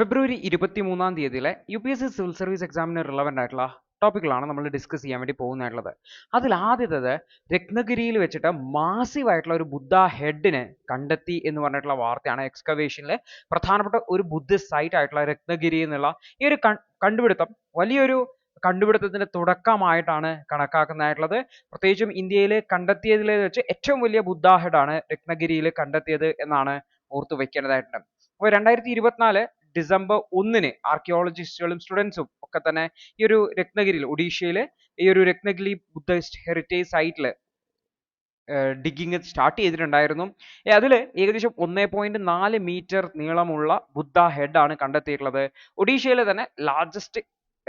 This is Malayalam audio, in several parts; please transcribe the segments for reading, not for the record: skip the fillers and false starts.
ഫെബ്രുവരി 23-ാം തീയതിയിലെ UPSC സിവിൽ സർവീസ് എക്സാമിന് റിലവൻ്റ് ആയിട്ടുള്ള ടോപ്പിക്കുകളാണ് നമ്മൾ ഡിസ്കസ് ചെയ്യാൻ വേണ്ടി പോകുന്നതായിട്ടുള്ളത്. അതിൽ ആദ്യത്തേത് രത്നഗിരിയിൽ വെച്ചിട്ട് മാസീവ് ആയിട്ടുള്ള ഒരു ബുദ്ധ ഹെഡിനെ കണ്ടെത്തി എന്ന് പറഞ്ഞിട്ടുള്ള വാർത്തയാണ്. എക്സ്കവേഷനിലെ പ്രധാനപ്പെട്ട ഒരു ബുദ്ധിസ്റ്റ് സൈറ്റ് ആയിട്ടുള്ള രത്നഗിരി എന്നുള്ള ഈ ഒരു കണ്ടുപിടുത്തം വലിയൊരു കണ്ടുപിടുത്തത്തിന്റെ തുടക്കമായിട്ടാണ് കണക്കാക്കുന്നതായിട്ടുള്ളത്. പ്രത്യേകിച്ചും ഇന്ത്യയിൽ കണ്ടെത്തിയതിൽ വെച്ച് ഏറ്റവും വലിയ ബുദ്ധ ഹെഡാണ് രത്നഗിരിയിൽ കണ്ടെത്തിയത് എന്നാണ് ഓർത്തു വെക്കേണ്ടതായിട്ടുണ്ട്. അപ്പോൾ 2024 ഡിസംബർ 1-ന് ആർക്കിയോളജിസ്റ്റുകളും സ്റ്റുഡൻസും ഒക്കെ തന്നെ ഈ ഒരു രത്നഗിരിയിൽ ഒഡീഷയിലെ ഈ ഒരു രത്നഗിരി ബുദ്ധിസ്റ്റ് ഹെറിറ്റേജ് സൈറ്റിൽ ഡിഗിങ് സ്റ്റാർട്ട് ചെയ്തിട്ടുണ്ടായിരുന്നു. അതിൽ ഏകദേശം 1.4 മീറ്റർ നീളമുള്ള ബുദ്ധ ഹെഡാണ് കണ്ടെത്തിയിട്ടുള്ളത്. ഒഡീഷയിലെ തന്നെ ലാർജസ്റ്റ്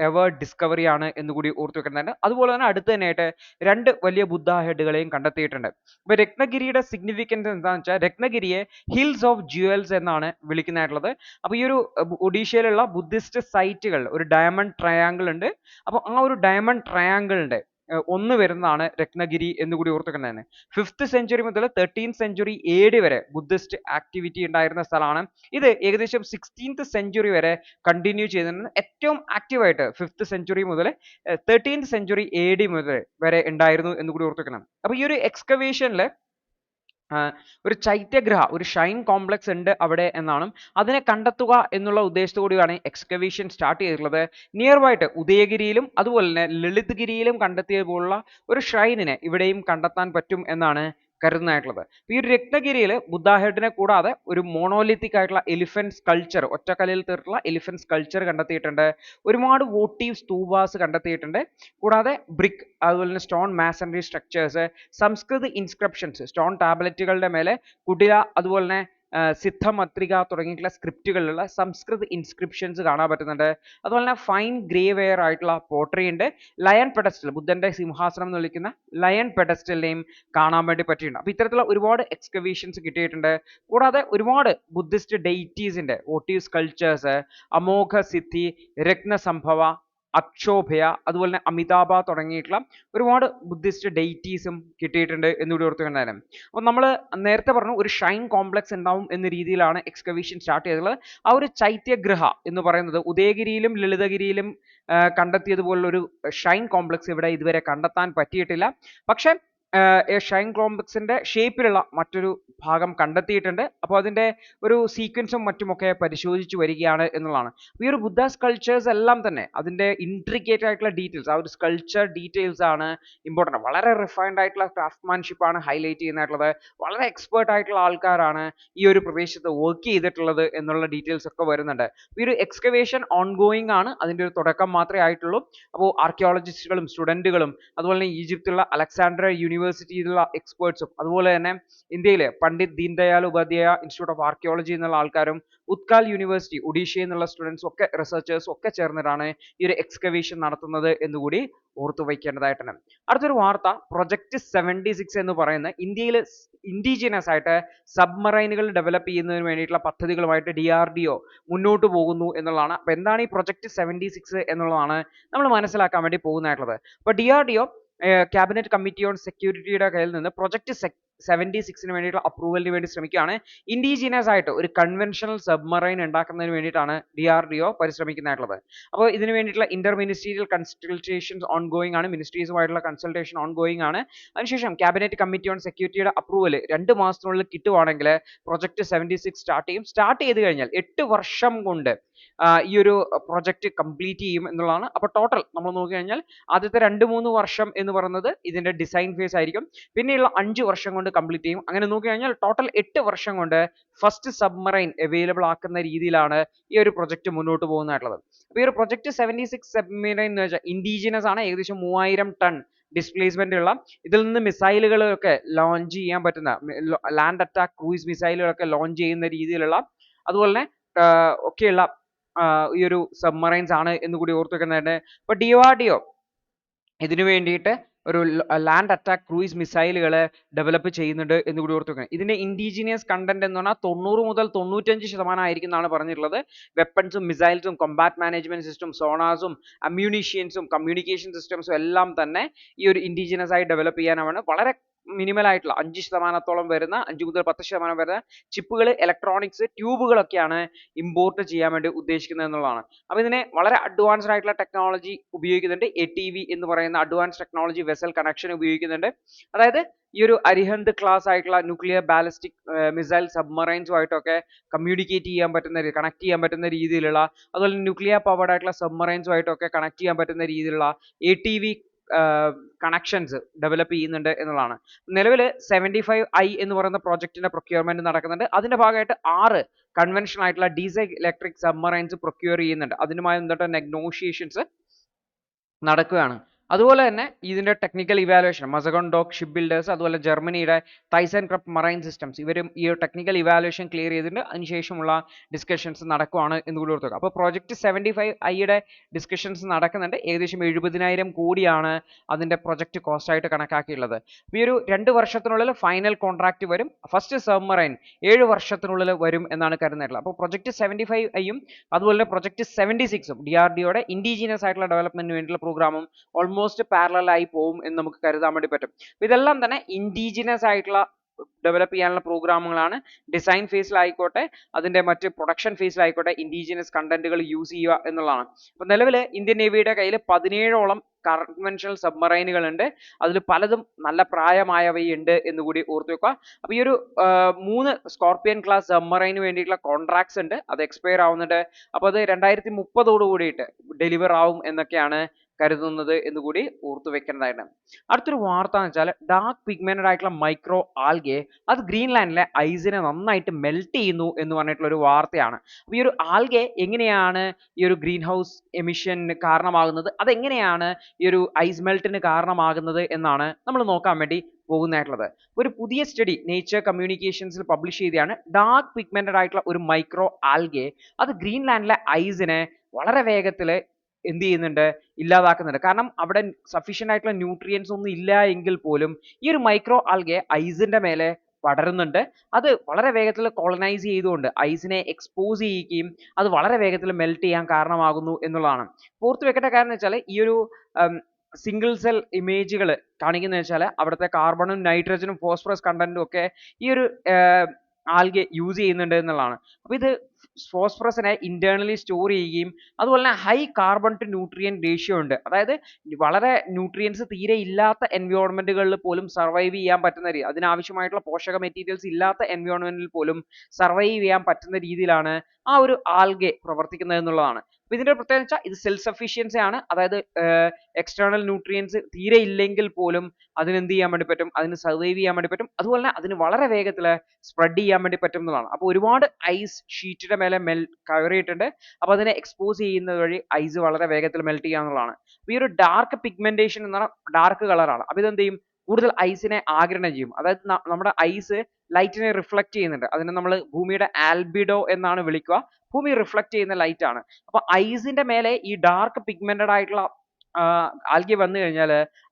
എവർ ഡിസ്കവറി ആണ് എന്നുകൂടി ഓർത്തു വെക്കുന്നുണ്ട്. അതുപോലെ തന്നെ അടുത്ത് തന്നെയായിട്ട് 2 വലിയ ബുദ്ധ ഹെഡുകളെയും കണ്ടെത്തിയിട്ടുണ്ട്. അപ്പോൾ രത്നഗിരിയുടെ സിഗ്നിഫിക്കൻസ് എന്താണെന്ന് വെച്ചാൽ രത്നഗിരിയെ ഹിൽസ് ഓഫ് ജുവൽസ് എന്നാണ് വിളിക്കുന്നതായിട്ടുള്ളത്. അപ്പോൾ ഈ ഒരു ഒഡീഷയിലുള്ള ബുദ്ധിസ്റ്റ് സൈറ്റുകൾ ഒരു ഡയമണ്ട് ട്രയാങ്കിൾ ഉണ്ട്. അപ്പോൾ ആ ഒരു ഡയമണ്ട് ട്രയാങ്കിളിന്റെ ഒന്ന് വരുന്നതാണ് രത്നഗിരി എന്നുകൂടി ഓർത്തുവെക്കുന്നതാണ്. 5th സെഞ്ചുറി മുതൽ 13th സെഞ്ചുറി AD വരെ ബുദ്ധിസ്റ്റ് ആക്ടിവിറ്റി ഉണ്ടായിരുന്ന സ്ഥലമാണ്. ഇത് ഏകദേശം 16th സെഞ്ചുറി വരെ കണ്ടിന്യൂ ചെയ്തിരുന്നത്. ഏറ്റവും ആക്റ്റീവായിട്ട് 5th സെഞ്ചുറി മുതൽ 13th സെഞ്ചുറി AD മുതൽ വരെ ഉണ്ടായിരുന്നു എന്നുകൂടി ഓർത്തുവെക്കണം. അപ്പോൾ ഈ ഒരു എക്സ്കവേഷനിൽ ഒരു ചൈത്യഗ്രഹ ഒരു ഷൈൻ കോംപ്ലക്സ് ഉണ്ട് അവിടെ എന്നാണ്. അതിനെ കണ്ടെത്തുക എന്നുള്ള ഉദ്ദേശത്തോടെയാണ് എക്സ്കവേഷൻ സ്റ്റാർട്ട് ചെയ്തിട്ടുള്ളത്. നിയർ ബൈയിട്ട് ഉദയഗിരിയിലും അതുപോലെ തന്നെ ലളിത്ഗിരിയിലും കണ്ടെത്തിയത് പോലുള്ള ഒരു ഷ്രൈനിനെ ഇവിടെയും കണ്ടെത്താൻ പറ്റും എന്നാണ് കരുതുന്നതായിട്ടുള്ളത്. ഈ ഒരു രത്നഗിരിയിൽ ബുദ്ധ ഹെഡിനെ കൂടാതെ ഒരു മോണോലിത്തിക് ആയിട്ടുള്ള എലിഫന്റ് സ്കൾച്ചർ ഒറ്റക്കല്ലിൽ തീർത്തുള്ള എലിഫന്റ് സ്കൾച്ചർ കണ്ടെത്തിയിട്ടുണ്ട്. ഒരുപാട് വോട്ടീവ് സ്തൂപാസ് കണ്ടെത്തിയിട്ടുണ്ട്. കൂടാതെ ബ്രിക്ക് അതുപോലെ തന്നെ സ്റ്റോൺ മാസണറി സ്ട്രക്ചേഴ്സ്, സംസ്കൃത ഇൻസ്ക്രിപ്ഷൻസ് സ്റ്റോൺ ടാബ്ലറ്റുകളുടെ മേലെ കുടില അതുപോലെ തന്നെ സിദ്ധമത്രിക തുടങ്ങിയിട്ടുള്ള സ്ക്രിപ്റ്റുകളിലുള്ള സംസ്കൃത ഇൻസ്ക്രിപ്ഷൻസ് കാണാൻ പറ്റുന്നുണ്ട്. അതുപോലെ തന്നെ ഫൈൻ ഗ്രേ വെയർ ആയിട്ടുള്ള പോട്ടറി ഉണ്ട്. ലയൺ പെഡസ്റ്റൽ ബുദ്ധന്റെ സിംഹാസനം എന്ന് വിളിക്കുന്ന ലയൺ പെഡസ്റ്റലിനെയും കാണാൻ വേണ്ടി പറ്റിയിട്ടുണ്ട്. അപ്പോൾ ഇത്തരത്തിലുള്ള ഒരുപാട് എക്സ്കവേഷൻസ് കിട്ടിയിട്ടുണ്ട്. കൂടാതെ ഒരുപാട് ബുദ്ധിസ്റ്റ് ഡെയിറ്റീസിന്റെ വോട്ടീവ് സ്കൾച്ചേഴ്സ് അമോഘ സിദ്ധി, രത്നസംഭവ, അക്ഷോഭയ അതുപോലെ തന്നെ അമിതാഭ തുടങ്ങിയിട്ടുള്ള ഒരുപാട് ബുദ്ധിസ്റ്റ് ഡെയിറ്റീസും കിട്ടിയിട്ടുണ്ട് എന്നുകൂടി ഓർത്തുകൊണ്ടായിരുന്നു. അപ്പോൾ നമ്മൾ നേരത്തെ പറഞ്ഞു ഒരു ഷൈൻ കോംപ്ലക്സ് ഉണ്ടാവും എന്ന രീതിയിലാണ് എക്സ്കവേഷൻ സ്റ്റാർട്ട് ചെയ്തിട്ടുള്ളത്. ആ ഒരു ചൈത്യഗ്രഹ എന്ന് പറയുന്നത് ഉദയഗിരിയിലും ലളിതഗിരിയിലും കണ്ടെത്തിയതുപോലുള്ള ഒരു ഷൈൻ കോംപ്ലക്സ് ഇവിടെ ഇതുവരെ കണ്ടെത്താൻ പറ്റിയിട്ടില്ല. പക്ഷെ ഷൈൻ കോംപ്ലക്സിന്റെ ഷേപ്പിലുള്ള മറ്റൊരു ഭാഗം കണ്ടെത്തിയിട്ടുണ്ട്. അപ്പോൾ അതിന്റെ ഒരു സീക്വൻസും മറ്റുമൊക്കെ പരിശോധിച്ചു വരികയാണ് എന്നുള്ളതാണ്. ഈ ഒരു ബുദ്ധ സ്കൾച്ചേഴ്സ് എല്ലാം തന്നെ അതിന്റെ ഇൻട്രിക്കേറ്റ് ആയിട്ടുള്ള ഡീറ്റെയിൽസ് ആ ഒരു സ്കൾച്ചർ ഡീറ്റെയിൽസ് ആണ് ഇമ്പോർട്ടൻ്റ്. വളരെ റിഫൈൻഡ് ആയിട്ടുള്ള ക്രാഫ്റ്റ്മാൻഷിപ്പ് ആണ് ഹൈലൈറ്റ് ചെയ്യുന്നതായിട്ടുള്ളത്. വളരെ എക്സ്പേർട്ട് ആയിട്ടുള്ള ആൾക്കാരാണ് ഈ ഒരു പ്രദേശത്ത് വർക്ക് ചെയ്തിട്ടുള്ളത് എന്നുള്ള ഡീറ്റെയിൽസ് ഒക്കെ വരുന്നുണ്ട്. ഈ ഒരു എക്സ്കവേഷൻ ഓൺഗോയിങ് ആണ്, അതിന്റെ ഒരു തുടക്കം മാത്രമേ ആയിട്ടുള്ളൂ. അപ്പോൾ ആർക്കിയോളജിസ്റ്റുകളും സ്റ്റുഡൻറ്റുകളും അതുപോലെ തന്നെ ഈജിപ്തിലുള്ള അലക്സാണ്ട്രിയ യൂണിവേഴ്സിറ്റിയിലുള്ള എക്സ്പേർട്സും അതുപോലെ തന്നെ ഇന്ത്യയിലെ Pandit Deendayal Upadhyaya institute of archaeology എന്നുള്ള ആൾക്കാരും ഉത്കാൽ യൂണിവേഴ്സിറ്റി ഒഡീഷയിൽ നിന്നുള്ള സ്റ്റുഡൻസും ഒക്കെ റിസർച്ചേഴ്സും ഒക്കെ ചേർന്നിട്ടാണ് ഈ ഒരു എക്സ്കവേഷൻ നടത്തുന്നത് എന്നുകൂടി ഓർത്തു വയ്ക്കേണ്ടതായിട്ടുണ്ട്. അടുത്തൊരു വാർത്ത പ്രൊജക്ട് 76 എന്ന് പറയുന്ന ഇന്ത്യയിൽ ഇൻഡിജിനസ് ആയിട്ട് സബ്മറൈനുകൾ ഡെവലപ്പ് ചെയ്യുന്നതിന് വേണ്ടിയിട്ടുള്ള പദ്ധതികളുമായിട്ട് DRDO മുന്നോട്ട് പോകുന്നു എന്നുള്ളതാണ്. അപ്പോൾ എന്താണ് ഈ പ്രൊജക്ട് 76 എന്നുള്ളതാണ് നമ്മൾ മനസ്സിലാക്കാൻ വേണ്ടി പോകുന്നതായിട്ടുള്ളത്. അപ്പോൾ DRDO ക്യാബിനറ്റ് കമ്മിറ്റി ഓൺ സെക്യൂരിറ്റിയുടെ കയ്യിൽ നിന്ന് പ്രൊജക്ട് 76-ന് വേണ്ടിയിട്ടുള്ള അപ്രൂവലിന് വേണ്ടി ശ്രമിക്കുകയാണ്. ഇൻഡിജിനസ് ആയിട്ട് ഒരു കൺവെൻഷണൽ സബ്മറൈൻ ഉണ്ടാക്കുന്നതിന് വേണ്ടിയിട്ടാണ് DRDO പരിശ്രമിക്കുന്നതായിട്ടുള്ളത്. അപ്പോൾ ഇതിന് വേണ്ടിയിട്ടുള്ള ഇന്റർ മിനിസ്റ്റീരിയൽ കൺസൾട്ടേഷൻസ് ഓൺഗോയിങ് ആണ്. മിനിസ്ട്രീസുമായിട്ടുള്ള കൺസൾട്ടേഷൻ ഓൺഗോയിങ് ആണ്. അതിനുശേഷം ക്യാബിനറ്റ് കമ്മിറ്റി ഓൺ സെക്യൂരിറ്റിയുടെ അപ്രൂവൽ 2 മാസത്തിനുള്ളിൽ കിട്ടുവാണെങ്കിൽ പ്രൊജക്ട് 76 സ്റ്റാർട്ട് ചെയ്യും. സ്റ്റാർട്ട് ചെയ്ത് കഴിഞ്ഞാൽ 8 വർഷം കൊണ്ട് ഈ ഒരു പ്രൊജക്ട് കംപ്ലീറ്റ് ചെയ്യും എന്നുള്ളതാണ്. അപ്പോൾ ടോട്ടൽ നമ്മൾ നോക്കി കഴിഞ്ഞാൽ ആദ്യത്തെ 2-3 വർഷം എന്ന് പറയുന്നത് ഇതിന്റെ ഡിസൈൻ ഫേസ് ആയിരിക്കും. പിന്നെയുള്ള 5 വർഷം കൊണ്ട് കംപ്ലീറ്റ് ചെയ്യും. അങ്ങനെ നോക്കി കഴിഞ്ഞാൽ ടോട്ടൽ 8 വർഷം കൊണ്ട് ഫസ്റ്റ് സബ്മറൈൻ അവൈലബിൾ ആക്കുന്ന രീതിയിലാണ് ഈ ഒരു പ്രൊജക്ട് മുന്നോട്ട് പോകുന്നതായിട്ടുള്ളത്. അപ്പോൾ ഈ ഒരു പ്രൊജക്ട് 76 സബ്മറൈൻ എന്ന് വെച്ചാൽ ഇൻഡിജിനസ് ആണ്. ഏകദേശം 3000 ടൺ ഡിസ്പ്ലേസ്മെന്റ് ഉള്ള ഇതിൽ നിന്ന് മിസൈലുകളൊക്കെ ലോഞ്ച് ചെയ്യാൻ പറ്റുന്ന ലാൻഡ് അറ്റാക്ക് ക്രൂയിസ് മിസൈലുകളൊക്കെ ലോഞ്ച് ചെയ്യുന്ന രീതിയിലുള്ള അതുപോലെ തന്നെ ഒക്കെയുള്ള ഈ ഒരു സബ്മറൈൻസ് ആണ് എന്ന് കൂടി ഓർത്തു വെക്കുന്നതായിട്ട്. അപ്പോൾ DRDO ഇതിനു വേണ്ടിയിട്ട് ഒരു ലാൻഡ് അറ്റാക്ക് ക്രൂയിസ് മിസൈലുകൾ ഡെവലപ്പ് ചെയ്യുന്നുണ്ട് എന്ന് കൂടി ഓർത്തു വെക്കണം. ഇതിന്റെ ഇൻഡിജിനിയസ് കണ്ടന്റ് എന്ന് പറഞ്ഞാൽ 90 മുതൽ 95% ആയിരിക്കും എന്നാണ് പറഞ്ഞിട്ടുള്ളത്. വെപ്പൺസും മിസൈൽസും കോമ്പാറ്റ് മാനേജ്മെന്റ് സിസ്റ്റം സോണാസും അമ്യൂണിഷ്യൻസും കമ്മ്യൂണിക്കേഷൻ സിസ്റ്റംസും എല്ലാം തന്നെ ഈ ഒരു ഇൻഡിജിനസ് ആയി ഡെവലപ്പ് ചെയ്യാനാണ്. വളരെ മിനിമൽ ആയിട്ടുള്ള 5% വരുന്ന 5 മുതൽ 10% വരുന്ന ചിപ്പുകൾ, ഇലക്ട്രോണിക്സ്, ട്യൂബുകളൊക്കെയാണ് ഇമ്പോർട്ട് ചെയ്യാൻ വേണ്ടി ഉദ്ദേശിക്കുന്നത് എന്നുള്ളതാണ്. അപ്പോൾ ഇതിനെ വളരെ അഡ്വാൻസ്ഡ് ആയിട്ടുള്ള ടെക്നോളജി ഉപയോഗിക്കുന്നുണ്ട്. ATV എന്ന് പറയുന്ന അഡ്വാൻസ് ടെക്നോളജി വെസൽ കണക്ഷൻ ഉപയോഗിക്കുന്നുണ്ട്. അതായത് ഈ ഒരു അരിഹന്ത് ക്ലാസ് ആയിട്ടുള്ള ന്യൂക്ലിയർ ബാലിസ്റ്റിക് മിസൈൽ സബ്മറൈൻസുമായിട്ടൊക്കെ കമ്മ്യൂണിക്കേറ്റ് ചെയ്യാൻ പറ്റുന്ന, കണക്ട് ചെയ്യാൻ പറ്റുന്ന രീതിയിലുള്ള, അതുപോലെ ന്യൂക്ലിയർ പവർഡ് ആയിട്ടുള്ള സബ്മറൈൻസുമായിട്ടൊക്കെ കണക്ട് ചെയ്യാൻ പറ്റുന്ന രീതിയിലുള്ള ATV കണക്ഷൻസ് ഡെവലപ്പ് ചെയ്യുന്നുണ്ട് എന്നുള്ളതാണ്. നിലവിൽ 75I എന്ന് പറയുന്ന പ്രോജക്റ്റിന്റെ പ്രൊക്യൂർമെന്റ് നടക്കുന്നുണ്ട്. അതിന്റെ ഭാഗമായിട്ട് 6 കൺവെൻഷണൽ ആയിട്ടുള്ള ഡീസൽ ഇലക്ട്രിക് സബ്മറൈൻസ് പ്രൊക്യൂർ ചെയ്യുന്നുണ്ട്. അതിനുമായി ബന്ധപ്പെട്ട നെഗോഷിയേഷൻസ് നടക്കുകയാണ്. അതുപോലെ തന്നെ ഇതിന്റെ technical evaluation Mazagon dock ship builders, അതുപോലെ ജർമ്മനിയുടെ തൈസൻ ക്രപ്പ് മറൈൻ സിസ്റ്റംസ്, ഇവരും ഈ ടെക്നിക്കൽ ഇവാലുവേഷൻ ക്ലിയർ ചെയ്തിട്ടുണ്ട്. അതിനുശേഷമുള്ള ഡിസ്കഷൻസ് നടക്കുവാണ് എന്ന് കൂടി ഓർത്തുക. അപ്പോൾ പ്രോജക്റ്റ് 75I ഡിസ്കഷൻസ് നടക്കുന്നുണ്ട്. ഏകദേശം 70,000 കോടിയാണ് അതിന്റെ പ്രൊജക്ട് കോസ്റ്റ് ആയിട്ട് കണക്കാക്കിയുള്ളത്. ഈ ഒരു 2 വർഷത്തിനുള്ളിൽ ഫൈനൽ കോൺട്രാക്ട് വരും. ഫസ്റ്റ് സബ്മറൈൻ 7 വർഷത്തിനുള്ളിൽ വരും എന്നാണ് കരുതുന്നത്. അപ്പോൾ പ്രൊജക്ട് 75I അതുപോലെ തന്നെ പ്രൊജക്ട് 76 DRDOയുടെ ഇൻഡിജീനിയസ് ആയിട്ടുള്ള ഡെവലപ്മെന്റിന് വേണ്ടിയുള്ള പ്രോഗ്രാമും ഓൾമോസ്റ്റ് പാരലൽ ആയി പോകും എന്ന് നമുക്ക് കരുതാൻ വേണ്ടി പറ്റും. ഇതെല്ലാം തന്നെ ഇൻഡിജിനസ് ആയിട്ടുള്ള ഡെവലപ്പ് ചെയ്യാനുള്ള പ്രോഗ്രാമുകളാണ്. ഡിസൈൻ ഫേസിലായിക്കോട്ടെ, അതിന്റെ മറ്റ് പ്രൊഡക്ഷൻ ഫേസിലായിക്കോട്ടെ, ഇൻഡിജിനസ് കണ്ടന്റുകൾ യൂസ് ചെയ്യുക എന്നുള്ളതാണ്. അപ്പോൾ നിലവിൽ ഇന്ത്യൻ നേവിയുടെ കയ്യിൽ 17ഓളം കൺവെൻഷണൽ സബ്മറൈനുകൾ ഉണ്ട്. അതിൽ പലതും നല്ല പ്രായമായവയുണ്ട് എന്ന് കൂടി ഓർത്തു വെക്കുക. അപ്പോൾ ഈ ഒരു 3 സ്കോർപിയൻ ക്ലാസ് സബ്മറൈന് വേണ്ടിയിട്ടുള്ള കോൺട്രാക്ട്സ് ഉണ്ട്. അത് എക്സ്പയർ ആവുന്നുണ്ട്. അപ്പോൾ അത് 2030 കൂടിയിട്ട് ഡെലിവർ ആവും എന്നൊക്കെയാണ് കരുതുന്നത് എന്ന് കൂടി ഓർത്തു വെക്കേണ്ടതായിട്ട്. അടുത്തൊരു വാർത്ത എന്ന് വെച്ചാൽ ഡാർക്ക് പിഗ്മെന്റഡ് ആയിട്ടുള്ള മൈക്രോ ആൽഗെ അത് ഗ്രീൻലാൻഡിലെ ഐസിനെ നന്നായിട്ട് മെൽറ്റ് ചെയ്യുന്നു എന്ന് പറഞ്ഞിട്ടുള്ള ഒരു വാർത്തയാണ്. അപ്പോൾ ഈ ഒരു ആൽഗെ എങ്ങനെയാണ് ഈ ഒരു ഗ്രീൻ ഹൗസ് എമിഷന് കാരണമാകുന്നത്, അതെങ്ങനെയാണ് ഈ ഒരു ഐസ് മെൽറ്റിന് കാരണമാകുന്നത് എന്നാണ് നമ്മൾ നോക്കാൻ വേണ്ടി പോകുന്നതായിട്ടുള്ളത്. ഒരു പുതിയ സ്റ്റഡി നേച്ചർ കമ്മ്യൂണിക്കേഷൻസിൽ പബ്ലിഷ് ചെയ്തതാണ്. ഡാർക്ക് പിഗ്മെന്റഡ് ആയിട്ടുള്ള ഒരു മൈക്രോ ആൽഗെ അത് ഗ്രീൻലാൻഡിലെ ഐസിനെ വളരെ വേഗത്തിൽ എന്ത് ചെയ്യുന്നുണ്ട്, ഇല്ലാതാക്കുന്നുണ്ട്. കാരണം അവിടെ സഫീഷ്യന്റ് ആയിട്ടുള്ള ന്യൂട്രിയൻസ് ഒന്നും ഇല്ല എങ്കിൽ പോലും ഈ ഒരു മൈക്രോ ആൽഗെ ഐസിന്റെ മേലെ പടരുന്നുണ്ട്. അത് വളരെ വേഗത്തിൽ കോളനൈസ് ചെയ്തുകൊണ്ട് ഐസിനെ എക്സ്പോസ് ചെയ്യുകയും അത് വളരെ വേഗത്തിൽ മെൽറ്റ് ചെയ്യാൻ കാരണമാകുന്നു എന്നുള്ളതാണ്. ഓർത്ത് വെക്കേണ്ട കാരണം വെച്ചാൽ ഈ ഒരു സിംഗിൾ സെൽ ഇമേജുകൾ കാണിക്കുന്നത് വെച്ചാൽ അവിടുത്തെ കാർബണും നൈട്രജനും ഫോസ്ഫറസ് കണ്ടന്റും ഒക്കെ ഈ ഒരു ആൽഗെ യൂസ് ചെയ്യുന്നുണ്ട് എന്നുള്ളതാണ്. അപ്പോൾ ഇത് ഫോസ്ഫറസിനെ ഇന്റേണലി സ്റ്റോർ ചെയ്യുകയും അതുപോലെ തന്നെ high carbon to nutrient ratio ഉണ്ട്. അതായത് വളരെ ന്യൂട്രിയൻസ് തീരെ ഇല്ലാത്ത എൻവയോൺമെന്റുകളിൽ പോലും സർവൈവ് ചെയ്യാൻ പറ്റുന്ന രീതി, അതിനാവശ്യമായിട്ടുള്ള പോഷക മെറ്റീരിയൽസ് ഇല്ലാത്ത എൻവയോൺമെന്റിൽ പോലും സർവൈവ് ചെയ്യാൻ പറ്റുന്ന രീതിയിലാണ് ആ ഒരു ആൽഗെ പ്രവർത്തിക്കുന്നത് എന്നുള്ളതാണ്. അപ്പോൾ ഇതിന്റെ പ്രത്യേകത വെച്ചാൽ ഇത് സെൽഫ് സഫീഷ്യൻസി ആണ്. അതായത് എക്സ്റ്റേണൽ ന്യൂട്രിയൻസ് തീരെ ഇല്ലെങ്കിൽ പോലും അതിന് എന്ത് ചെയ്യാൻ വേണ്ടി പറ്റും, അതിന് സർവൈവ് ചെയ്യാൻ വേണ്ടി പറ്റും. അതുപോലെ തന്നെ അതിന് വളരെ വേഗത്തിൽ സ്പ്രെഡ് ചെയ്യാൻ വേണ്ടി പറ്റും എന്നുള്ളതാണ്. അപ്പോൾ ഒരുപാട് ഐസ് ഷീറ്റിന്റെ മേലെ കയറിയിട്ടുണ്ട്. അപ്പോൾ അതിനെ എക്സ്പോസ് ചെയ്യുന്നത് വഴി ഐസ് വളരെ വേഗത്തിൽ മെൽറ്റ് ചെയ്യുക എന്നുള്ളതാണ്. അപ്പോൾ ഈ ഒരു ഡാർക്ക് പിഗ്മെന്റേഷൻ എന്ന് പറഞ്ഞാൽ ഡാർക്ക് കളറാണ്. അപ്പോൾ ഇതെന്ത് ചെയ്യും, കൂടുതൽ ഐസിനെ ആഗിരണം ചെയ്യും. അതായത് നമ്മുടെ ഐസ് ലൈറ്റിനെ റിഫ്ലക്ട് ചെയ്യുന്നുണ്ട്. അതിനെ നമ്മൾ ഭൂമിയുടെ ആൽബിഡോ എന്നാണ് വിളിക്കുക. ഭൂമി റിഫ്ലക്ട് ചെയ്യുന്ന ലൈറ്റ് ആണ്. അപ്പോൾ ഐസിന്റെ മേലെ ഈ ഡാർക്ക് പിഗ്മെന്റഡ് ആയിട്ടുള്ള ആൽഗെ വന്നു കഴിഞ്ഞാൽ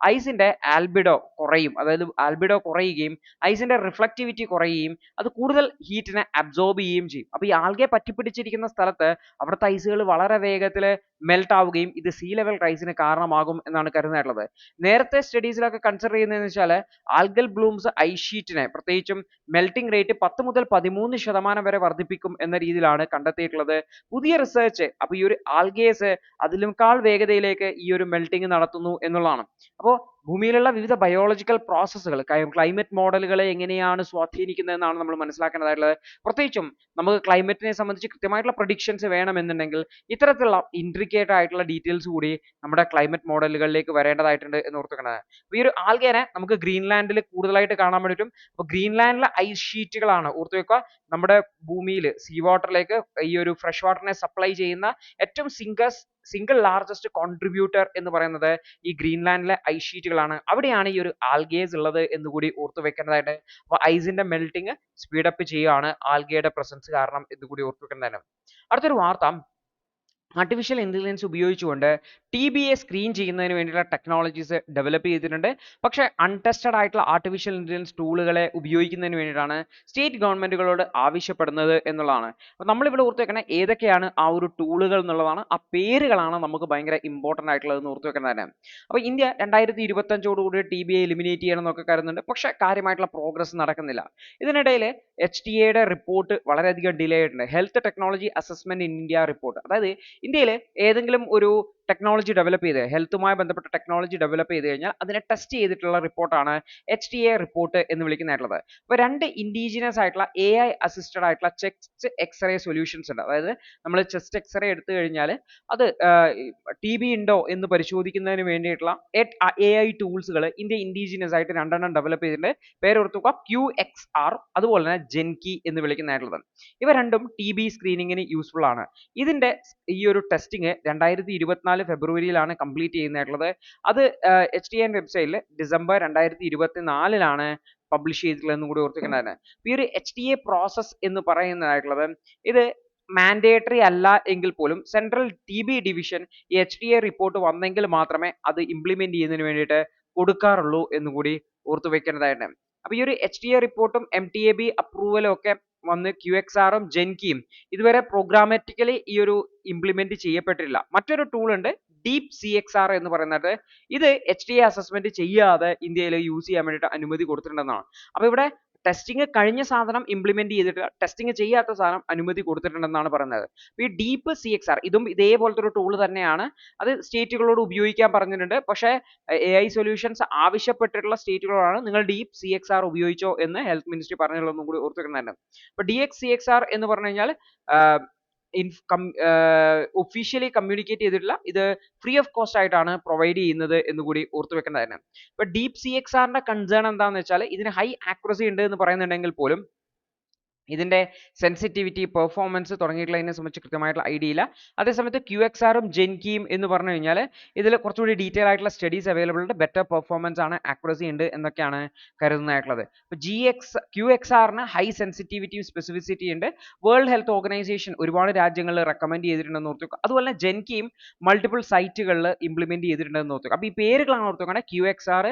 ഐസിന്റെ ആൽബിഡോ കുറയും. അതായത് ആൽബിഡോ കുറയുകയും ഐസിന്റെ റിഫ്ലക്റ്റിവിറ്റി കുറയുകയും അത് കൂടുതൽ ഹീറ്റിനെ അബ്സോർബ് ചെയ്യുകയും ചെയ്യും. അപ്പോൾ ഈ ആൽഗെ പറ്റിപ്പിടിച്ചിരിക്കുന്ന സ്ഥലത്ത് അവിടുത്തെ ഐസുകൾ വളരെ വേഗത്തിൽ മെൽറ്റ് ആവുകയും ഇത് സീ ലെവൽ റൈസിന് കാരണമാകും എന്നാണ് കരുതുന്നിട്ടുള്ളത്. നേരത്തെ സ്റ്റഡീസിലൊക്കെ കൺസിഡർ ചെയ്യുന്നതെന്ന് വെച്ചാൽ ആൽഗൽ ബ്ലൂംസ് ഐസ് ഷീറ്റിനെ പ്രത്യേകിച്ചും മെൽറ്റിംഗ് റേറ്റ് 10 മുതൽ 13% വരെ വർദ്ധിപ്പിക്കും എന്ന രീതിയിലാണ് കണ്ടെത്തിയിട്ടുള്ളത്. പുതിയ റിസർച്ച് അപ്പോൾ ഈ ഒരു ആൽഗേസ് അതിനേക്കാൾ വേഗതയിലേക്ക് ഈ ഒരു മെൽറ്റിംഗ് നടത്തുന്നു എന്നുള്ളതാണ്. അപ്പോൾ ഭൂമിയിലുള്ള വിവിധ ബയോളജിക്കൽ പ്രോസസ്സുകൾ ക്ലൈമറ്റ് മോഡലുകളെ എങ്ങനെയാണ് സ്വാധീനിക്കുന്നത് എന്നാണ് നമ്മൾ മനസ്സിലാക്കേണ്ടതായിട്ടുള്ളത്. പ്രത്യേകിച്ചും നമുക്ക് ക്ലൈമറ്റിനെ സംബന്ധിച്ച് കൃത്യമായിട്ടുള്ള പ്രഡിക്ഷൻസ് വേണമെന്നുണ്ടെങ്കിൽ ഇത്തരത്തിലുള്ള ഇൻട്രിക്കേറ്റ് ആയിട്ടുള്ള ഡീറ്റെയിൽസ് കൂടി നമ്മുടെ ക്ലൈമറ്റ് മോഡലുകളിലേക്ക് വരേണ്ടതായിട്ടുണ്ട് എന്ന് ഓർത്തുക്കേണ്ടത്. ഈ ഒരു ആൽഗേനെ നമുക്ക് ഗ്രീൻലാൻഡിൽ കൂടുതലായിട്ട് കാണാൻ പറ്റും. അപ്പോൾ ഗ്രീൻലാൻഡിലെ ഐസ് ഷീറ്റുകളാണ് ഓർത്തു വെക്കുക നമ്മുടെ ഭൂമിയിൽ സീ വാട്ടറിലേക്ക് ഈ ഒരു ഫ്രഷ് വാട്ടറിനെ സപ്ലൈ ചെയ്യുന്ന ഏറ്റവും സിംഗിൾ ലാർജസ്റ്റ് കോൺട്രിബ്യൂട്ടർ എന്ന് പറയുന്നത് ഈ ഗ്രീൻലാൻഡിലെ ഐസ് ഷീറ്റുകളാണ്. അവിടെയാണ് ഈ ഒരു ആൽഗേസ് ഉള്ളത് എന്ന് കൂടി ഓർത്തു വെക്കേണ്ടതായിട്ട്. അപ്പോൾ ഐസിന്റെ മെൽറ്റിംഗ് സ്പീഡപ്പ് ചെയ്യുകയാണ് ആൽഗയുടെ പ്രസൻസ് കാരണം എന്ന് കൂടി ഓർത്തു വെക്കേണ്ടതാണ്. അടുത്തൊരു വാർത്ത, ആർട്ടിഫിഷ്യൽ ഇന്റലിജൻസ് ഉപയോഗിച്ചുകൊണ്ട് TBയെ സ്ക്രീൻ ചെയ്യുന്നതിന് വേണ്ടിയിട്ടുള്ള ടെക്നോളജീസ് ഡെവലപ്പ് ചെയ്തിട്ടുണ്ട്. പക്ഷേ അൺടെസ്റ്റഡ് ആയിട്ടുള്ള ആർട്ടിഫിഷ്യൽ ഇന്റലിജൻസ് ടൂളുകളെ ഉപയോഗിക്കുന്നതിന് വേണ്ടിയിട്ടാണ് സ്റ്റേറ്റ് ഗവൺമെന്റുകളോട് ആവശ്യപ്പെടുന്നത് എന്നുള്ളതാണ്. അപ്പോൾ നമ്മളിവിടെ ഓർത്ത് വെക്കണം ഏതൊക്കെയാണ് ആ ഒരു ടൂളുകൾ എന്നുള്ളതാണ്. ആ പേരുകളാണ് നമുക്ക് ഭയങ്കര ഇമ്പോർട്ടൻ്റ് ആയിട്ടുള്ളതെന്ന് ഓർത്ത് വെക്കണം തന്നെ. അപ്പോൾ ഇന്ത്യ 2025 TBയെ എലിമിനേറ്റ് ചെയ്യണം എന്നൊക്കെ കരുതുന്നുണ്ട്. പക്ഷേ കാര്യമായിട്ടുള്ള പ്രോഗ്രസ് നടക്കുന്നില്ല. ഇതിനിടയിൽ HTAയുടെ റിപ്പോർട്ട് വളരെയധികം ഡിലേ ആയിട്ടുണ്ട്. Health technology assessment in India report. അതായത് ഇന്ത്യയിൽ ഏതെങ്കിലും ഒരു ടെക്നോളജി ഡെവലപ്പ് ചെയ്ത് ഹെൽത്തുമായി ബന്ധപ്പെട്ട ടെക്നോളജി ഡെവലപ്പ് ചെയ്ത് കഴിഞ്ഞാൽ അതിനെ ടെസ്റ്റ് ചെയ്തിട്ടുള്ള റിപ്പോർട്ടാണ് HTA റിപ്പോർട്ട് എന്ന് വിളിക്കുന്നതായിട്ടുള്ളത്. അപ്പോൾ രണ്ട് ഇൻഡിജിനസ് ആയിട്ടുള്ള AI അസിസ്റ്റഡ് ആയിട്ടുള്ള ചെസ്റ്റ് എക്സ്റേ സൊല്യൂഷൻസ് ഉണ്ട്. അതായത് നമ്മൾ ചെസ്റ്റ് എക്സ്റേ എടുത്തു കഴിഞ്ഞാൽ അത് TB ഉണ്ടോ എന്ന് പരിശോധിക്കുന്നതിന് വേണ്ടിയിട്ടുള്ള AI ടൂൾസുകൾ ഇന്ത്യ ഇൻഡിജിനസ് ആയിട്ട് രണ്ടെണ്ണം ഡെവലപ്പ് ചെയ്തിട്ടുണ്ട്. പേരോർത്തുക QXR അതുപോലെ തന്നെ ജെൻകി എന്ന് വിളിക്കുന്നതായിട്ടുള്ളത്. ഇവ രണ്ടും TB സ്ക്രീനിങ്ങിന് യൂസ്ഫുൾ ആണ്. ഇതിന്റെ ഈ ഒരു ടെസ്റ്റിംഗ് 2024 ഫെബ്രുവരിയിലാണ് കംപ്ലീറ്റ് ചെയ്യുന്നതായിട്ടുള്ളത്. അത് HTN വെബ്സൈറ്റിൽ ഡിസംബർ 2024 പബ്ലിഷ് ചെയ്തിട്ടുള്ളതെന്നും കൂടി ഓർത്തിട്ടുണ്ടായിരുന്നു. ഈ ഒരു HTA പ്രോസസ് എന്ന് പറയുന്നതായിട്ടുള്ളത് ഇത് മാൻഡേറ്ററി അല്ല എങ്കിൽ പോലും സെൻട്രൽ TB ഡിവിഷൻ ഈ HTA റിപ്പോർട്ട് വന്നെങ്കിൽ മാത്രമേ അത് ഇംപ്ലിമെന്റ് ചെയ്യുന്നതിന് വേണ്ടിയിട്ട് കൊടുക്കാറുള്ളൂ എന്നും കൂടി ഓർത്തു വെക്കേണ്ടതായിട്ട്. അപ്പോൾ ഈ ഒരു HTA റിപ്പോർട്ടും MTAB അപ്രൂവലും ഒക്കെ വന്ന് QXRഉം ജെൻകിയും ഇതുവരെ പ്രോഗ്രാമാറ്റിക്കലി ഈ ഒരു ഇംപ്ലിമെന്റ് ചെയ്യപ്പെട്ടിട്ടില്ല. മറ്റൊരു ടൂൾ ഉണ്ട് ഡീപ് CXR എന്ന് പറയുന്നത്. ഇത് HTA അസസ്മെന്റ് ചെയ്യാതെ ഇന്ത്യയിൽ യൂസ് ചെയ്യാൻ വേണ്ടിയിട്ട് അനുമതി കൊടുത്തിട്ടുണ്ടെന്നാണ്. അപ്പോൾ ഇവിടെ ടെസ്റ്റിംഗ് കഴിഞ്ഞ സാധനം ഇംപ്ലിമെന്റ് ചെയ്തിട്ട് ടെസ്റ്റിംഗ് ചെയ്യാത്ത സാധനം അനുമതി കൊടുത്തിട്ടുണ്ടെന്നാണ് പറയുന്നത്. അപ്പോൾ ഈ ഡീപ്പ് CXR ഇതും ഇതേപോലത്തെ ഒരു ടൂൾ തന്നെയാണ്. അത് സ്റ്റേറ്റുകളോട് ഉപയോഗിക്കാൻ പറഞ്ഞിട്ടുണ്ട്. പക്ഷേ AI സൊല്യൂഷൻസ് ആവശ്യപ്പെട്ടിട്ടുള്ള സ്റ്റേറ്റുകളാണ് നിങ്ങൾ ഡീപ് CXR ഉപയോഗിച്ചോ എന്ന് ഹെൽത്ത് മിനിസ്ട്രി പറഞ്ഞുള്ളതെന്നും കൂടി ഓർത്ത് വെക്കുന്നുണ്ട്. അപ്പോൾ DXCXR എന്ന് പറഞ്ഞു കഴിഞ്ഞാൽ ഒഫീഷ്യലി കമ്മ്യൂണിക്കേറ്റ് ചെയ്തിട്ടില്ല. ഇത് ഫ്രീ ഓഫ് കോസ്റ്റ് ആയിട്ടാണ് പ്രൊവൈഡ് ചെയ്യുന്നത് എന്ന് കൂടി ഓർത്ത് വെക്കേണ്ടതാണ്. ഇപ്പോൾ ഡീപ് CXRന്റെ കൺസേൺ എന്താണെന്ന് വെച്ചാൽ ഇതിന് ഹൈ ആക്യുറസി ഉണ്ട് എന്ന് പറയുന്നുണ്ടെങ്കിൽ പോലും ഇതിന്റെ സെൻസിറ്റിവിറ്റി പെർഫോമൻസ് തുടങ്ങിയിട്ടുള്ളതിനെ സംബന്ധിച്ച് കൃത്യമായിട്ടുള്ള ഐഡിയ ഇല്ല. അതേസമയത്ത് QXRഉം ജെൻകിയും എന്ന് പറഞ്ഞു കഴിഞ്ഞാൽ ഇതിൽ കുറച്ചുകൂടി ഡീറ്റെയിൽ ആയിട്ടുള്ള സ്റ്റഡീസ് അവൈലബിൾ ഉണ്ട്. ബെറ്റർ പെർഫോമൻസ് ആണ്, ആക്യുറസി ഉണ്ട് എന്നൊക്കെയാണ് കരുതുന്നതായിട്ടുള്ളത്. ഇപ്പോൾ QXRന് ഹൈ സെൻസിറ്റിവിറ്റിയും സ്പെസിഫിസിറ്റി ഉണ്ട്. വേൾഡ് ഹെൽത്ത് ഓർഗനൈസേഷൻ ഒരുപാട് രാജ്യങ്ങളിൽ റെക്കമെൻഡ് ചെയ്തിട്ടുണ്ടെന്ന് ഓർത്തുക. അതുപോലെ തന്നെ ജെൻകിയും മൾട്ടിപ്പിൾ സൈറ്റുകളിൽ ഇംപ്ലിമെന്റ് ചെയ്തിട്ടുണ്ടെന്ന് ഓർത്തുക. അപ്പോൾ ഈ പേരുകളാണ് ഓർത്തുക. QXR,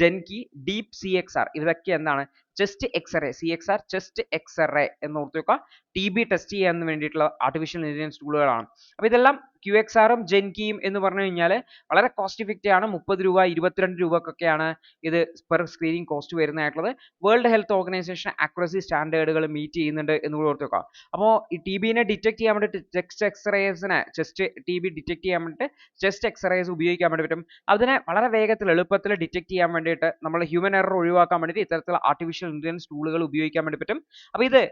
ജെൻകി, ഡീപ് CXR ഇതൊക്കെ എന്താണ് chest X-ray CXR chest X-ray എന്ന് ഓർത്ത് വെക്കുക. TB ടെസ്റ്റ് ചെയ്യാൻ വേണ്ടിയിട്ടുള്ള ആർട്ടിഫിഷ്യൽ ഇന്റലിജൻസ് ടൂളുകളാണ്. അപ്പോൾ ഇതെല്ലാം QXRഉം ജെൻകിയും എന്ന് പറഞ്ഞു കഴിഞ്ഞാൽ വളരെ കോസ്റ്റ് ഇഫക്റ്റീവ് ആണ്. 30 രൂപ 22 രൂപക്കൊക്കെയാണ് ഇത് പെർ സ്ക്രീനിങ് കോസ്റ്റ് വരുന്നതായിട്ടുള്ളത്. വേൾഡ് ഹെൽത്ത് ഓർഗനൈസേഷൻ ആക്യുറസി സ്റ്റാൻഡേർഡുകൾ മീറ്റ് ചെയ്യുന്നുണ്ട് എന്ന് കൂടി ഓർത്ത് വെക്കുക. അപ്പോൾ ഈ TBനെ ഡിറ്റക്ട് ചെയ്യാൻ വേണ്ടിയിട്ട് ചെസ്റ്റ് TB ഡിറ്റക്ട് ചെയ്യാൻ വേണ്ടിയിട്ട് ചെസ്റ്റ് എക്സ്റേസ് ഉപയോഗിക്കാൻ വേണ്ടി പറ്റും. അതിനെ വളരെ വേഗത്തിൽ എളുപ്പത്തിൽ ഡിറ്റക്ട് ചെയ്യാൻ വേണ്ടിയിട്ട് നമ്മൾ ഹ്യൂമൻ എറർ ഒഴിവാക്കാൻ വേണ്ടിയിട്ട് ഇത്തരത്തിലുള്ള ആർട്ടിഫിഷ്യൽ ഇന്റലിജൻസ് ടൂളുകൾ ഉപയോഗിക്കാൻ വേണ്ടി പറ്റും. അപ്പോൾ ഇത്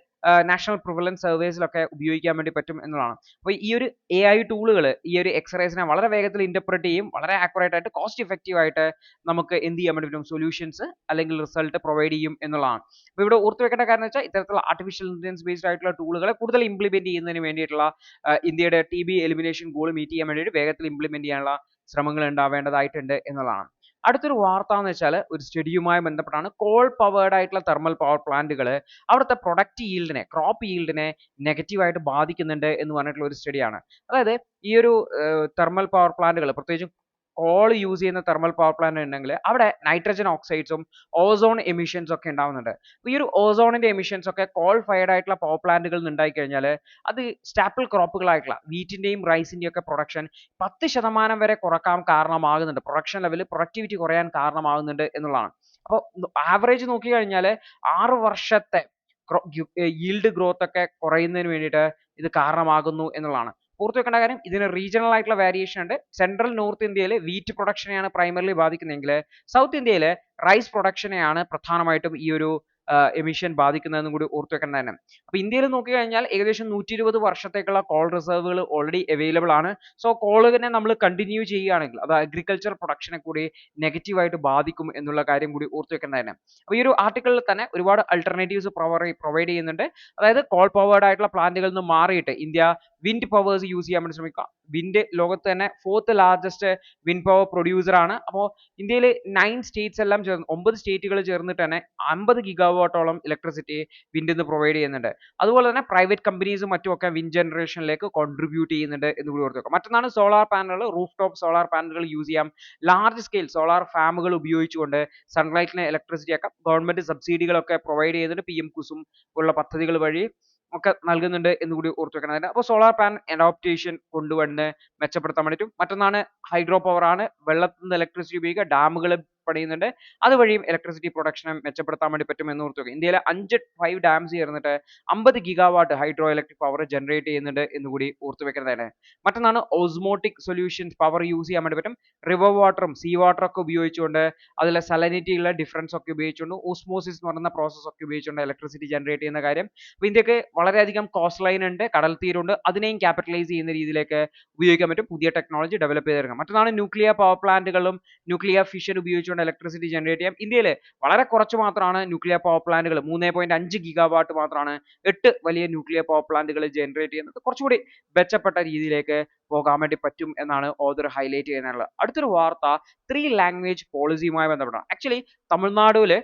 നാഷണൽ പ്രിവലൻസ് സർവേസിലൊക്കെ ഉപയോഗിക്കാൻ വേണ്ടി പറ്റും എന്നുള്ളതാണ്. അപ്പോൾ ഈ ഒരു AI ടൂളുകൾ ഈ ഒരു എക്സ്റേസിനെ വളരെ വേഗത്തിൽ ഇന്റർപ്രറ്റ് ചെയ്യും. വളരെ ആക്യുറേറ്റ് ആയിട്ട് കോസ്റ്റ് ഇഫക്റ്റീവ് ആയിട്ട് നമുക്ക് എന്ത് ചെയ്യാൻ വേണ്ടി പറ്റും സൊല്യൂഷൻസ് അല്ലെങ്കിൽ റിസൾട്ട് പ്രൊവൈഡ് ചെയ്യും എന്നുള്ളതാണ്. അപ്പോൾ ഇവിടെ ഓർത്ത് വെക്കേണ്ട കാര്യം വെച്ചാൽ ഇത്തരത്തിലുള്ള ആർട്ടിഫിഷ്യൽ ഇന്റലിജൻസ് ബേസ്ഡ് ആയിട്ടുള്ള ടൂളുകളെ കൂടുതൽ ഇംപ്ലിമെന്റ് ചെയ്യുന്നതിന് വേണ്ടിയിട്ടുള്ള ഇന്ത്യയുടെ TB എലിമിനേഷൻ ഗോൾ മീറ്റ് ചെയ്യാൻ വേണ്ടിയിട്ട് വേഗത്തിൽ ഇംപ്ലിമെന്റ് ചെയ്യാനുള്ള ശ്രമങ്ങൾ ഉണ്ടാവേണ്ടതായിട്ടുണ്ട് എന്നുള്ളതാണ്. അടുത്തൊരു വാർത്ത എന്ന് വെച്ചാൽ ഒരു സ്റ്റഡിയുമായി ബന്ധപ്പെട്ടാണ്. കോൾ പവേർഡ് ആയിട്ടുള്ള തെർമൽ പവർ പ്ലാന്റുകൾ അവിടുത്തെ പ്രൊഡക്റ്റ് ഈൽഡിനെ ക്രോപ്പ് ഈൽഡിനെ നെഗറ്റീവായിട്ട് ബാധിക്കുന്നുണ്ട് എന്ന് പറഞ്ഞിട്ടുള്ള ഒരു സ്റ്റഡിയാണ്. അതായത് ഈ ഒരു തെർമൽ പവർ പ്ലാന്റുകൾ പ്രത്യേകിച്ചും കോൾ യൂസ് ചെയ്യുന്ന തെർമൽ പവർ പ്ലാന്റ് ഉണ്ടെങ്കിൽ അവിടെ നൈട്രജൻ ഓക്സൈഡ്സും ഓസോൺ എമിഷൻസ് ഒക്കെ ഉണ്ടാവുന്നുണ്ട്. അപ്പോൾ ഈ ഒരു ഓസോണിന്റെ എമിഷൻസ് ഒക്കെ കോൾ ഫയർഡ് ആയിട്ടുള്ള പവർ പ്ലാന്റുകളിൽ നിന്ന് ഉണ്ടായി കഴിഞ്ഞാൽ അത് സ്റ്റാപ്പിൾ ക്രോപ്പുകളായിട്ടുള്ള വീറ്റിന്റെയും റൈസിന്റെയും ഒക്കെ പ്രൊഡക്ഷൻ 10% വരെ കുറക്കാൻ കാരണമാകുന്നുണ്ട്. പ്രൊഡക്ഷൻ ലെവൽ പ്രൊഡക്ടിവിറ്റി കുറയാൻ കാരണമാകുന്നുണ്ട് എന്നുള്ളതാണ്. അപ്പോൾ ആവറേജ് നോക്കി കഴിഞ്ഞാൽ 6 വർഷത്തെ yield ഗ്രോത്ത് ഒക്കെ കുറയുന്നതിന് വേണ്ടിയിട്ട് ഇത് കാരണമാകുന്നു എന്നുള്ളതാണ്. ഓർത്ത് വെക്കേണ്ട കാര്യം ഇതിന് റീജിയണൽ ആയിട്ടുള്ള വേരിയേഷൻ ഉണ്ട്. സെൻട്രൽ നോർത്ത് ഇന്ത്യയിൽ വീറ്റ് പ്രൊഡക്ഷനെയാണ് പ്രൈമറിലി ബാധിക്കുന്നതെങ്കിൽ സൗത്ത് ഇന്ത്യയിൽ റൈസ് പ്രൊഡക്ഷനെയാണ് പ്രധാനമായിട്ടും ഈ ഒരു എമിഷൻ ബാധിക്കുന്നതെന്നും കൂടി ഓർത്ത് വെക്കേണ്ട തന്നെ. അപ്പോൾ ഇന്ത്യയിൽ നോക്കി കഴിഞ്ഞാൽ ഏകദേശം 120 വർഷത്തേക്കുള്ള കോൾ റിസർവുകൾ ഓൾറെഡി അവൈലബിൾ ആണ്. സോ കോളിനെ നമ്മൾ കണ്ടിന്യൂ ചെയ്യുകയാണെങ്കിൽ അത് അഗ്രികൾച്ചർ പ്രൊഡക്ഷനെ കൂടി നെഗറ്റീവായിട്ട് ബാധിക്കും എന്നുള്ള കാര്യം കൂടി ഓർത്ത് വെക്കേണ്ട തന്നെ. അപ്പോൾ ഈ ഒരു ആർട്ടിക്കിളിൽ തന്നെ ഒരുപാട് അൾട്ടർനേറ്റീവ്സ് പ്രൊവൈഡ് ചെയ്യുന്നുണ്ട്. അതായത് കോൾ പവേർഡ് ആയിട്ടുള്ള പ്ലാന്റുകളിൽ നിന്ന് മാറിയിട്ട് ഇന്ത്യ വിൻഡ് പവേഴ്സ് യൂസ് ചെയ്യാൻ വേണ്ടി ശ്രമിക്കുക. വിൻഡ് ലോകത്ത് തന്നെ 4th largest wind power producer ആണ്. അപ്പോൾ ഇന്ത്യയിൽ 9 സ്റ്റേറ്റ്സ് എല്ലാം ചേർന്ന് 9 സ്റ്റേറ്റുകൾ ചേർന്നിട്ട് തന്നെ 50 ഗിഗാവാട്ടോളം ഇലക്ട്രിസിറ്റി വിൻഡിൽ നിന്ന് പ്രൊവൈഡ് ചെയ്യുന്നുണ്ട്. അതുപോലെ തന്നെ പ്രൈവറ്റ് കമ്പനീസും മറ്റുമൊക്കെ വിൻഡ് ജനറേഷനിലേക്ക് കോൺട്രിബ്യൂട്ട് ചെയ്യുന്നുണ്ട് എന്ന് കൂടി ഓർത്ത് വെക്കുക. മറ്റൊന്നാണ് സോളാർ പാനലുകൾ. റൂഫ് ടോപ്പ് സോളാർ പാനലുകൾ യൂസ് ചെയ്യാം. ലാർജ് സ്കെയിൽ സോളാർ ഫാമുകൾ ഉപയോഗിച്ചുകൊണ്ട് സൺലൈറ്റിന് ഇലക്ട്രിസിറ്റി ആക്കാം. ഗവൺമെന്റ് സബ്സിഡികളൊക്കെ പ്രൊവൈഡ് ചെയ്യുന്നുണ്ട്. PM കുസും പോലുള്ള പദ്ധതികൾ വഴി ഒക്കെ നൽകുന്നുണ്ട് എന്ന് കൂടി ഓർത്ത് വെക്കണം. അപ്പോൾ സോളാർ പാനൽ അഡോപ്റ്റേഷൻ കൊണ്ടുവന്ന് മെച്ചപ്പെടുത്താൻ വേണ്ടിയിട്ടും. മറ്റൊന്നാണ് ഹൈഡ്രോ പവർ ആണ്. വെള്ളത്തിൽ നിന്ന് ഇലക്ട്രിസിറ്റി ഉപയോഗിക്കുക. ഡാമുകൾ പണിയുന്നുണ്ട്. അതുവഴിയും ഇലക്ട്രിസിറ്റി പ്രൊഡക്ഷനെ മെച്ചപ്പെടുത്താൻ വേണ്ടി പറ്റും എന്ന് ഓർത്ത് വെക്കുക. ഇന്ത്യയിലെ 5 ഡാംസ് ചേർന്നിട്ട് 50 gigawatt hydro electric power generate ചെയ്യുന്നുണ്ട് എന്ന് കൂടി ഓർത്ത് വെക്കുന്നതാണ്. മറ്റൊന്നാണ് ഓസ്മോട്ടിക് സൊല്യൂഷൻസ് പവർ യൂസ് ചെയ്യാൻ വേണ്ടി പറ്റും. റിവർ വാട്ടറും സീ വാട്ടറും ഒക്കെ ഉപയോഗിച്ചുകൊണ്ട് അതിലെ സലനിറ്റിയുള്ള ഡിഫറൻസ് ഒക്കെ ഉപയോഗിച്ചുകൊണ്ട് ഓസ്മോസിസ് എന്ന് പറയുന്ന പ്രോസസ് ഒക്കെ ഉപയോഗിച്ചുകൊണ്ട് ഇലക്ട്രിസിറ്റി ജനറേറ്റ് ചെയ്യുന്ന കാര്യം. അപ്പോൾ ഇന്ത്യക്ക് വളരെയധികം കോസ്റ്റ് ലൈൻ ഉണ്ട്, കടൽ തീരമുണ്ട്. അതിനെയും ക്യാപിറ്റലൈസ് ചെയ്യുന്ന രീതിയിലേക്ക് ഉപയോഗിക്കാൻ പറ്റും. പുതിയ ടെക്നോളജി ഡെവലപ്പ് ചെയ്തെടുക്കാം. മറ്റൊന്നാണ് ന്യൂക്ലിയർ പവർ പ്ലാന്റുകളും ന്യൂക്ലിയർ ഫിഷൻ ഉപയോഗിച്ചുകൊണ്ട് ഇലക്ട്രിസിറ്റി ജനറേറ്റ് ചെയ്യാം. ഇന്ത്യയിൽ വളരെ കുറച്ച് മാത്രമാണ് ന്യൂക്ലിയർ പവർ പ്ലാന്റുകൾ 3.5 ഗിഗാവാട്ട് മാത്രമാണ് 8 വലിയ ന്യൂക്ലിയർ പവർ പ്ലാന്റുകൾ ജനറേറ്റ് ചെയ്യുന്നത്. കുറച്ചുകൂടി മെച്ചപ്പെട്ട രീതിയിലേക്ക് പോകാൻ വേണ്ടി പറ്റും എന്നാണ് ഓദർ ഹൈലൈറ്റ് ചെയ്യുന്നത്. അടുത്തൊരു വാർത്ത 3 ലാംഗ്വേജ് പോളിസിയുമായി ബന്ധപ്പെട്ടാണ്. ആക്ച്വലി തമിഴ്നാടുവിൽ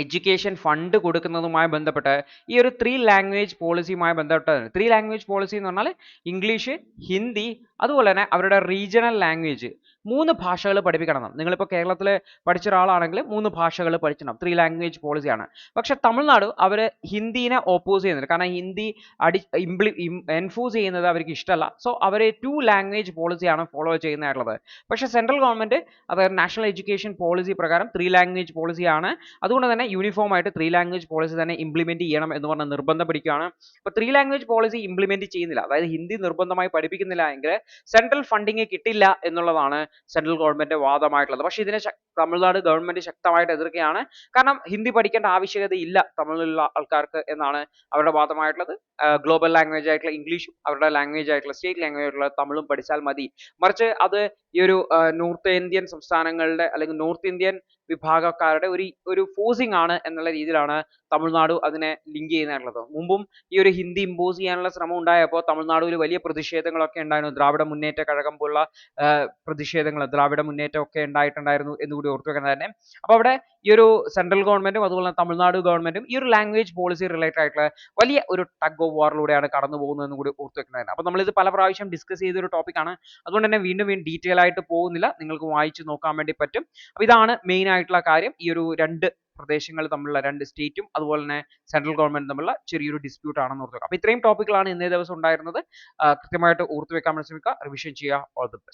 എഡ്യൂക്കേഷൻ ഫണ്ട് കൊടുക്കുന്നതുമായി ബന്ധപ്പെട്ട് ഈ ഒരു 3 ലാംഗ്വേജ് പോളിസിയുമായി ബന്ധപ്പെട്ടതാണ്. 3 ലാംഗ്വേജ് പോളിസി എന്ന് പറഞ്ഞാൽ ഇംഗ്ലീഷ്, ഹിന്ദി, അതുപോലെ തന്നെ അവരുടെ റീജിയണൽ ലാംഗ്വേജ് 3 ഭാഷകൾ പഠിപ്പിക്കണം. നിങ്ങളിപ്പോൾ കേരളത്തിൽ പഠിച്ച ഒരാളാണെങ്കിൽ 3 ഭാഷകൾ പഠിക്കണം. 3 ലാംഗ്വേജ് പോളിസിയാണ്. പക്ഷെ തമിഴ്നാട് അവർ ഹിന്ദിനെ ഓപ്പോസ് ചെയ്യുന്നുണ്ട്. കാരണം ഹിന്ദി എൻഫോഴ്സ് ചെയ്യുന്നത് അവർക്ക് ഇഷ്ടമല്ല. സോ അവർ 2 ലാംഗ്വേജ് പോളിസിയാണ് ഫോളോ ചെയ്യുന്നതായിട്ടുള്ളത്. പക്ഷെ സെൻട്രൽ ഗവൺമെന്റ് അതായത് നാഷണൽ എഡ്യൂക്കേഷൻ പോളിസി പ്രകാരം 3 ലാംഗ്വേജ് പോളിസിയാണ്. അതുകൊണ്ട് തന്നെ യൂണിഫോം ആയിട്ട് 3 ലാംഗ്വേജ് പോളിസി തന്നെ ഇംപ്ലിമെന്റ് ചെയ്യണം എന്ന് പറഞ്ഞ നിർബന്ധം പിടിക്കുകയാണ്. അപ്പോൾ 3 ലാംഗ്വേജ് പോളിസി ഇംപ്ലിമെന്റ് ചെയ്യുന്നില്ല, അതായത് ഹിന്ദി നിർബന്ധമായി പഠിപ്പിക്കുന്നില്ല എങ്കിൽ സെൻട്രൽ ഫണ്ടിങ് കിട്ടില്ല എന്നുള്ളതാണ് സെൻട്രൽ ഗവൺമെന്റ് വാദമായിട്ടുള്ളത്. പക്ഷേ ഇതിനെ തമിഴ്നാട് ഗവൺമെന്റ് ശക്തമായിട്ട് എതിർക്കുകയാണ്. കാരണം ഹിന്ദി പഠിക്കേണ്ട ആവശ്യകതയില്ല തമിഴിലുള്ള ആൾക്കാർക്ക് എന്നാണ് അവരുടെ വാദമായിട്ടുള്ളത്. ഗ്ലോബൽ ലാംഗ്വേജ് ആയിട്ടുള്ള ഇംഗ്ലീഷും അവരുടെ ലാംഗ്വേജ് ആയിട്ടുള്ള സ്റ്റേറ്റ് ലാംഗ്വേജ് ആയിട്ടുള്ള തമിഴും പഠിച്ചാൽ മതി. മറിച്ച് അത് ഈ ഒരു നോർത്ത് ഇന്ത്യൻ സംസ്ഥാനങ്ങളുടെ അല്ലെങ്കിൽ നോർത്ത് ഇന്ത്യൻ വിഭാഗക്കാരുടെ ഒരു ഫോഴ്സിങ് ആണ് എന്നുള്ള രീതിയിലാണ് തമിഴ്നാട് അതിനെ ലിങ്ക് ചെയ്യുന്നതായിട്ടുള്ളത്. മുമ്പും ഈ ഒരു ഹിന്ദി ഇമ്പോസ് ചെയ്യാനുള്ള ശ്രമം ഉണ്ടായപ്പോൾ തമിഴ്നാടുവിൽ വലിയ പ്രതിഷേധങ്ങളൊക്കെ ഉണ്ടായിരുന്നു. ദ്രാവിഡ മുന്നേറ്റ കഴകം പോലുള്ള പ്രതിഷേധങ്ങൾ, ദ്രാവിഡ മുന്നേറ്റം ഒക്കെ ഉണ്ടായിട്ടുണ്ടായിരുന്നു എന്നുകൂടി ഓർത്തു വെക്കുന്നത് തന്നെ. അപ്പോൾ അവിടെ ഈ ഒരു സെൻട്രൽ ഗവൺമെന്റും അതുപോലെ തന്നെ തമിഴ്നാട് ഗവൺമെന്റും ഈ ഒരു ലാംഗ്വേജ് പോളിസി റിലേറ്റഡ് ആയിട്ടുള്ള വലിയ ഒരു ടഗ് ഓഫ് വാറിലൂടെയാണ് കടന്നു പോകുന്നതെന്ന് കൂടി ഓർത്തു വെക്കുന്നത്. അപ്പോൾ നമ്മളിത് പല പ്രാവശ്യം ഡിസ്കസ് ചെയ്ത ഒരു ടോപ്പിക്കാണ്. അതുകൊണ്ട് തന്നെ വീണ്ടും ഡീറ്റെയിൽ ആയിട്ട് പോകുന്നില്ല, നിങ്ങൾക്ക് വായിച്ച് നോക്കാൻ വേണ്ടി പറ്റും. അപ്പോൾ ഇതാണ് മെയിൻ ആയിട്ടുള്ള കാര്യം. ഈ ഒരു 2 പ്രദേശങ്ങൾ തമ്മിലുള്ള 2 സ്റ്റേറ്റും അതുപോലെ തന്നെ സെൻട്രൽ ഗവൺമെന്റ് തമ്മിലുള്ള ചെറിയൊരു ഡിസ്പ്യൂട്ട് ആണെന്ന് ഓർത്ത് വെക്കുക. അപ്പോൾ ഇത്രയും ടോപ്പിക്കുകളാണ് ഇന്നേ ദിവസം ഉണ്ടായിരുന്നത്. കൃത്യമായിട്ട് ഓർത്തു വെക്കാൻ ശ്രമിക്കുക, റിവിഷൻ ചെയ്യുക. All the best.